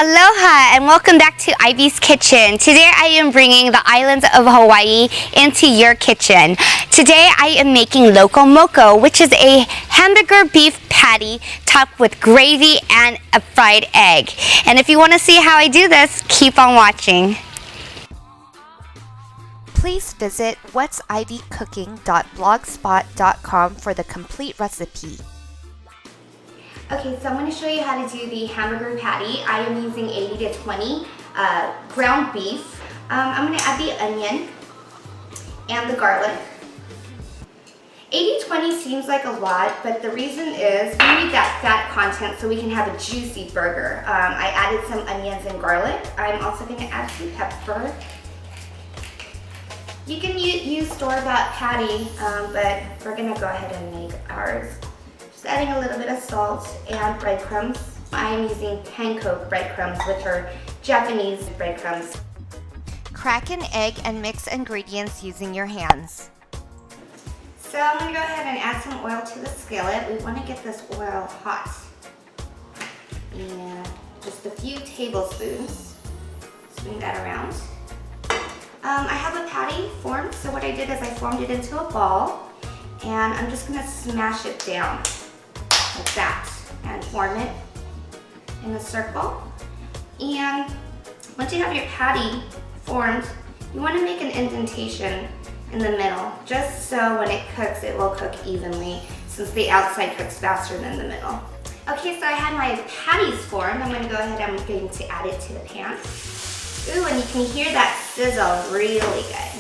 Aloha and welcome back to Ivy's Kitchen. Today I am bringing the islands of Hawaii into your kitchen. Today I am making Loco Moco, which is a hamburger beef patty topped with gravy and a fried egg. And if you want to see how I do this, keep on watching. Please visit whatsivycooking.blogspot.com for the complete recipe. Okay, so I'm going to show you how to do the hamburger patty. I am using 80 to 20 ground beef. I'm going to add the onion and the garlic. 80-20 seems like a lot, but the reason is we need that fat content so we can have a juicy burger. I added some onions and garlic. I'm also going to add some pepper. You can use store-bought patty, but we're going to go ahead and make ours. Just adding a little bit of salt and breadcrumbs. I'm using panko breadcrumbs, which are Japanese breadcrumbs. Crack an egg and mix ingredients using your hands. So I'm going to go ahead and add some oil to the skillet. We want to get this oil hot. And just a few tablespoons. Swing that around. I have a patty formed, so what I did is I formed it into a ball. And I'm just going to smash it down. Like that, and form it in a circle. And once you have your patty formed, you want to make an indentation in the middle, just so when it cooks, it will cook evenly, since the outside cooks faster than the middle. Okay, so I had my patties formed. I'm going to go ahead and I'm going to add it to the pan. Ooh, and you can hear that sizzle really good.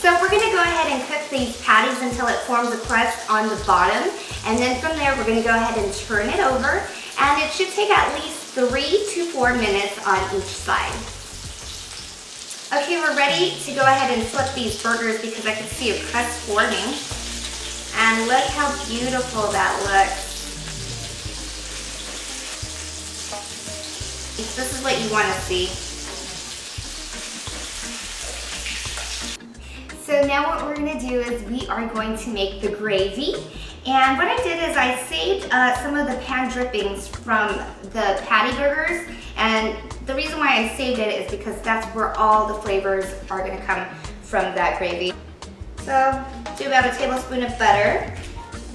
So we're going to go ahead and cook these patties until it forms a crust on the bottom. And then from there, we're going to go ahead and turn it over. And it should take at least 3 to 4 minutes on each side. Okay, we're ready to go ahead and flip these burgers because I can see a crust forming. And look how beautiful that looks. This is what you want to see. So now what we're going to do is we are going to make the gravy. And what I did is I saved some of the pan drippings from the patty burgers. And the reason why I saved it is because that's where all the flavors are going to come from that gravy. So do about a tablespoon of butter.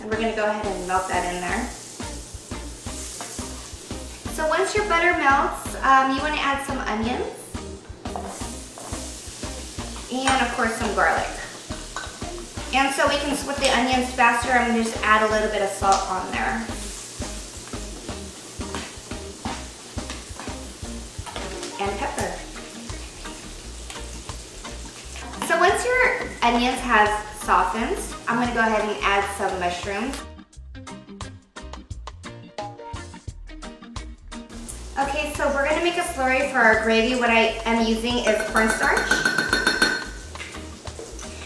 And we're going to go ahead and melt that in there. So once your butter melts, you want to add some onions. And of course some garlic. And so we can split the onions faster, I'm going to just add a little bit of salt on there. And pepper. So once your onions have softened, I'm going to go ahead and add some mushrooms. Okay, so we're going to make a slurry for our gravy. What I am using is cornstarch.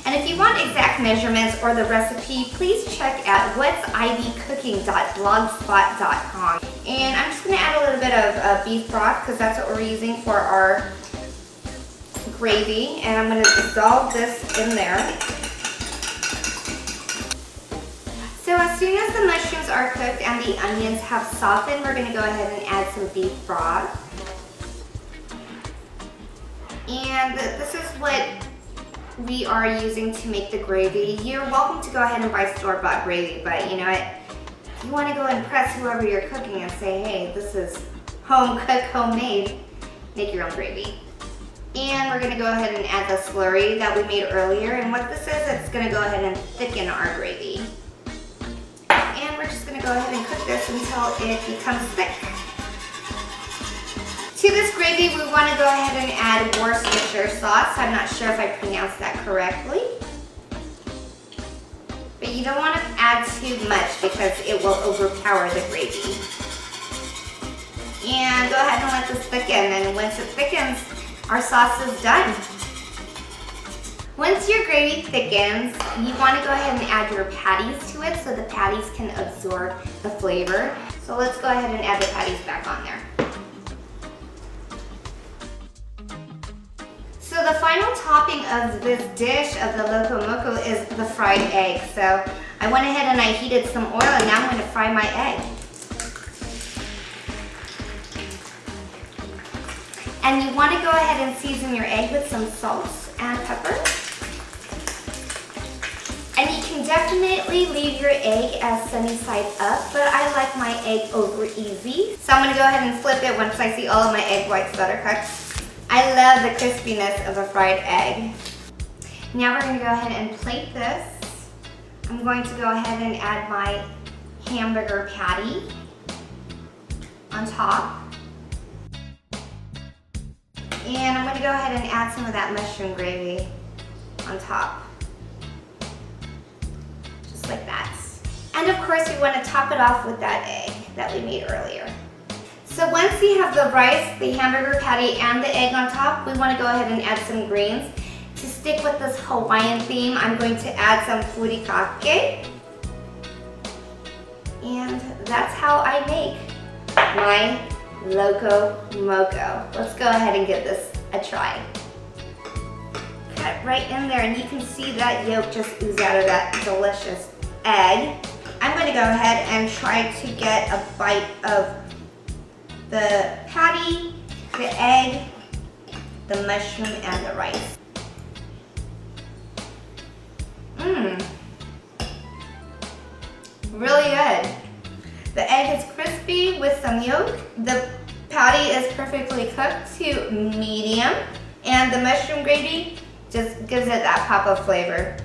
And if you want exact measurements or the recipe, please check out whatsivycooking.blogspot.com. And I'm just going to add a little bit of beef broth because that's what we're using for our gravy. And I'm going to dissolve this in there. So as soon as the mushrooms are cooked and the onions have softened, we're going to go ahead and add some beef broth. And this is what we are using to make the gravy. You're welcome to go ahead and buy store-bought gravy, but you know what? You want to go impress whoever you're cooking and say, hey, this is home-cooked, homemade. Make your own gravy. And we're going to go ahead and add the slurry that we made earlier. And what this is, it's going to go ahead and thicken our gravy. And we're just going to go ahead and cook this until it becomes thick. To this gravy, we want to go ahead and add Worcestershire sauce. I'm not sure if I pronounced that correctly. But you don't want to add too much because it will overpower the gravy. And go ahead and let this thicken. And once it thickens, our sauce is done. Once your gravy thickens, you want to go ahead and add your patties to it so the patties can absorb the flavor. So let's go ahead and add the patties back on there. So the final topping of this dish of the Loco Moco is the fried egg. So I went ahead and I heated some oil and now I'm going to fry my egg. And you want to go ahead and season your egg with some salt and pepper. And you can definitely leave your egg as sunny side up, but I like my egg over easy. So I'm going to go ahead and flip it once I see all of my egg whites that are cooked. I love the crispiness of a fried egg. Now we're going to go ahead and plate this. I'm going to go ahead and add my hamburger patty on top. And I'm going to go ahead and add some of that mushroom gravy on top. Just like that. And of course we want to top it off with that egg that we made earlier. So once you have the rice, the hamburger patty, and the egg on top, we want to go ahead and add some greens. To stick with this Hawaiian theme, I'm going to add some furikake. And that's how I make my Loco Moco. Let's go ahead and give this a try. Cut right in there, and you can see that yolk just ooze out of that delicious egg. I'm going to go ahead and try to get a bite of the patty, the egg, the mushroom, and the rice. Really good. The egg is crispy with some yolk. The patty is perfectly cooked to medium. And the mushroom gravy just gives it that pop of flavor.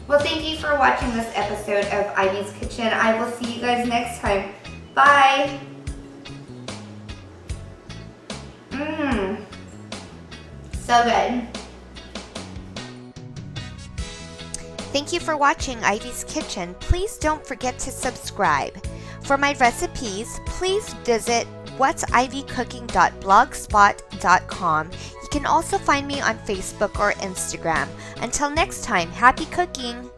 Well, thank you for watching this episode of Ivy's Kitchen. I will see you guys next time. Bye. So good. Thank you for watching Ivy's Kitchen. Please don't forget to subscribe. For my recipes, please visit whatsivycooking.blogspot.com. You can also find me on Facebook or Instagram. Until next time, happy cooking!